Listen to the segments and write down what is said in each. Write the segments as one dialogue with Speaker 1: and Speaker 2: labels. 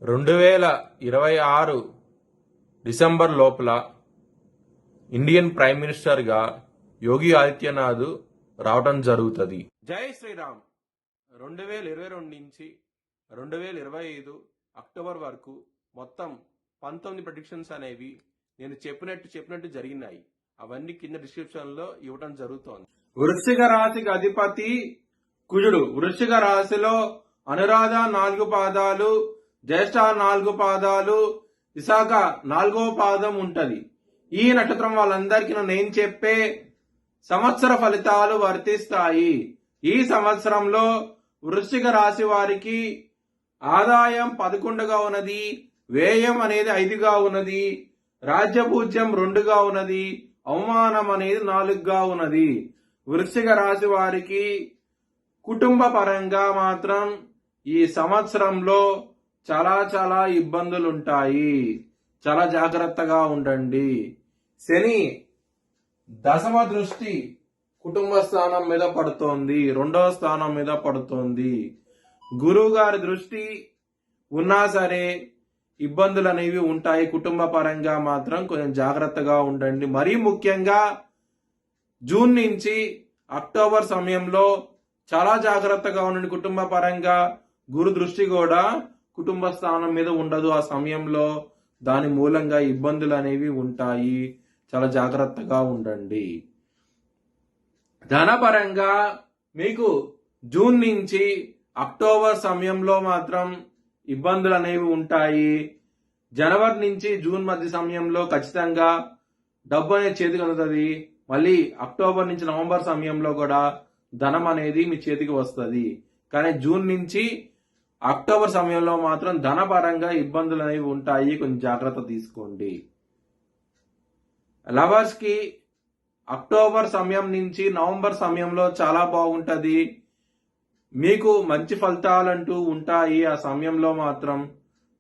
Speaker 1: 2026 December లోపల Indian prime మినిస్టర్గా యోగి ఆదిత్యనాథ్ రావటం జరుగుతుంది. జై శ్రీరామ్. 2022 నుంచి 2025 అక్టోబర్ వరకు మొత్తం 19 ప్రెడిక్షన్స్ అనేవి నేను చెప్పినట్టు జరిగినాయి. అవన్నీ కింద డిస్క్రిప్షన్ లో ఇవ్వటం జరుగుతోంది. వృశ్చిక రాశికి అధిపతి కుజుడు. వృశ్చిక రాశిలో అనురాధ 4 పాదాలు, జ్యేష్ఠ 4 పాదాలు, విశాఖ 4వ పాదం ఉంటది. ఈ నక్షత్రం వాళ్ళందరికీ నేను చెప్పే సంవత్సర ఫలితాలు వర్తిస్తాయి. ఈ సంవత్సరంలో వృశ్చిక రాశి వారికి ఆదాయం 11గా ఉన్నది, వ్యయం అనేది 5గా ఉన్నది, రాజ్యపూజ్యం 2గా ఉన్నది, అవమానం అనేది 4గా ఉన్నది. వృశ్చిక రాశి వారికి కుటుంబ పరంగా మాత్రం ఈ సంవత్సరంలో చాలా ఇబ్బందులుంటాయి. చాలా జాగ్రత్తగా ఉండండి. శని దశమ దృష్టి కుటుంబ స్థానం మీద పడుతోంది, 2వ స్థానం మీద పడుతోంది. గురువు గారి దృష్టి ఉన్నా సరే ఇబ్బందులు అనేవి ఉంటాయి. కుటుంబ పరంగా మాత్రం కొంచెం జాగ్రత్తగా ఉండండి. మరీ ముఖ్యంగా జూన్ నుంచి అక్టోబర్ సమయంలో చాలా జాగ్రత్తగా ఉండండి. కుటుంబ పరంగా గురు దృష్టి కూడా కుటుంబ స్థానం మీద ఉండదు ఆ సమయంలో. దాని మూలంగా ఇబ్బందులు అనేవి ఉంటాయి. చాలా జాగ్రత్తగా ఉండండి. ధనపరంగా మీకు జూన్ నుంచి అక్టోబర్ సమయంలో మాత్రం ఇబ్బందులు అనేవి ఉంటాయి. జనవరి నుంచి జూన్ మధ్య సమయంలో ఖచ్చితంగా డబ్బు అనేది చేతికి అందుతుంది. మళ్ళీ అక్టోబర్ నుంచి నవంబర్ సమయంలో కూడా ధనం అనేది మీ చేతికి వస్తుంది. కానీ జూన్ నుంచి అక్టోబర్ సమయంలో మాత్రం ధనపరంగా ఇబ్బందులు అనేవి ఉంటాయి. కొంచెం జాగ్రత్త తీసుకోండి. లవర్స్ కి అక్టోబర్ సమయం నుంచి నవంబర్ సమయంలో చాలా బాగుంటది. మీకు మంచి ఫలితాలంటూ ఉంటాయి. ఆ సమయంలో మాత్రం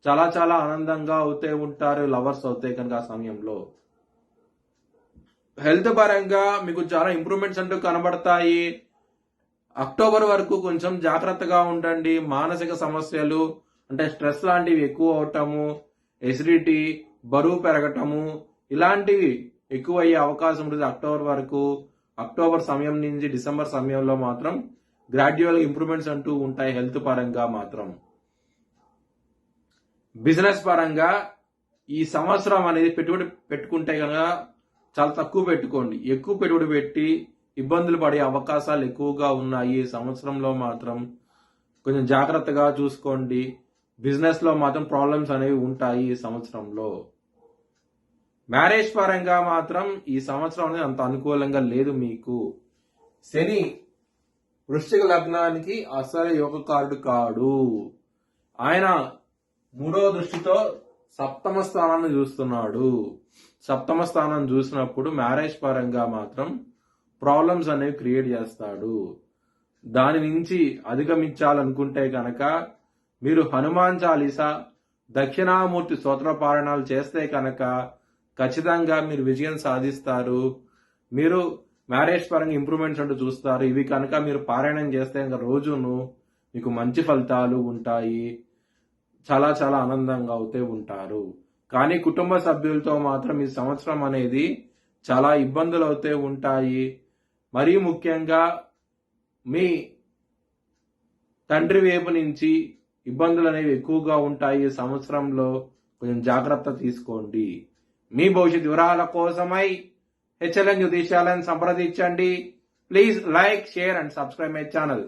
Speaker 1: చాలా ఆనందంగా అవుతే ఉంటారు లవర్స్ అవుతే కనుక. ఆ సమయంలో హెల్త్ పరంగా మీకు చాలా ఇంప్రూవ్మెంట్స్ అంటూ కనబడతాయి. అక్టోబర్ వరకు కొంచెం జాగ్రత్తగా ఉండండి. మానసిక సమస్యలు అంటే స్ట్రెస్ లాంటివి ఎక్కువ అవటము, ఎసిడిటీ, బరువు పెరగటము ఇలాంటివి ఎక్కువ అయ్యే అవకాశం ఉంటుంది అక్టోబర్ వరకు. అక్టోబర్ సమయం నుంచి డిసెంబర్ సమయంలో మాత్రం గ్రాడ్యువల్ ఇంప్రూవ్మెంట్స్ అంటూ ఉంటాయి హెల్త్ పరంగా మాత్రం. బిజినెస్ పరంగా ఈ సంవత్సరం అనేది పెట్టుబడి పెట్టుకుంటే కనుక చాలా తక్కువ పెట్టుకోండి. ఎక్కువ పెట్టుబడి పెట్టి ఇబ్బందులు పడే అవకాశాలు ఎక్కువగా ఉన్నాయి. ఈ సంవత్సరంలో మాత్రం కొంచెం జాగ్రత్తగా చూసుకోండి. బిజినెస్ లో మాత్రం ప్రాబ్లమ్స్ అనేవి ఉంటాయి ఈ సంవత్సరంలో. మ్యారేజ్ పరంగా మాత్రం ఈ సంవత్సరం అనేది అంత అనుకూలంగా లేదు మీకు. శని వృశ్చిక లగ్నానికి అసలు యోగకారుడు కాడు. ఆయన 3వ దృష్టితో సప్తమ స్థానాన్ని చూస్తున్నాడు. సప్తమ స్థానం చూసినప్పుడు మ్యారేజ్ పరంగా మాత్రం ప్రాబ్లమ్స్ అనేవి క్రియేట్ చేస్తాడు. దాని నుంచి అధిగమించాలనుకుంటే కనుక మీరు హనుమాన్ చాలీసా, దక్షిణామూర్తి స్తోత్ర పారాయణాలు చేస్తే కనుక ఖచ్చితంగా మీరు విజయం సాధిస్తారు. మీరు మ్యారేజ్ పరంగా ఇంప్రూవ్మెంట్స్ అంటూ చూస్తారు. ఇవి కనుక మీరు పారాయణం చేస్తే కనుక రోజును మీకు మంచి ఫలితాలు ఉంటాయి. చాలా ఆనందంగా అవుతూ ఉంటారు. కానీ కుటుంబ సభ్యులతో మాత్రం ఈ సంవత్సరం అనేది చాలా ఇబ్బందులు అవుతూ ఉంటాయి. మరీ ముఖ్యంగా మీ తండ్రి వైపు నుంచి ఇబ్బందులు అనేవి ఎక్కువగా ఉంటాయి. ఈ సంవత్సరంలో కొంచెం జాగ్రత్త తీసుకోండి. మీ భవిష్యత్ వివరాల కోసమై HLN జ్యోతిష్యాలను సంప్రదించండి. Please like, share and subscribe my channel.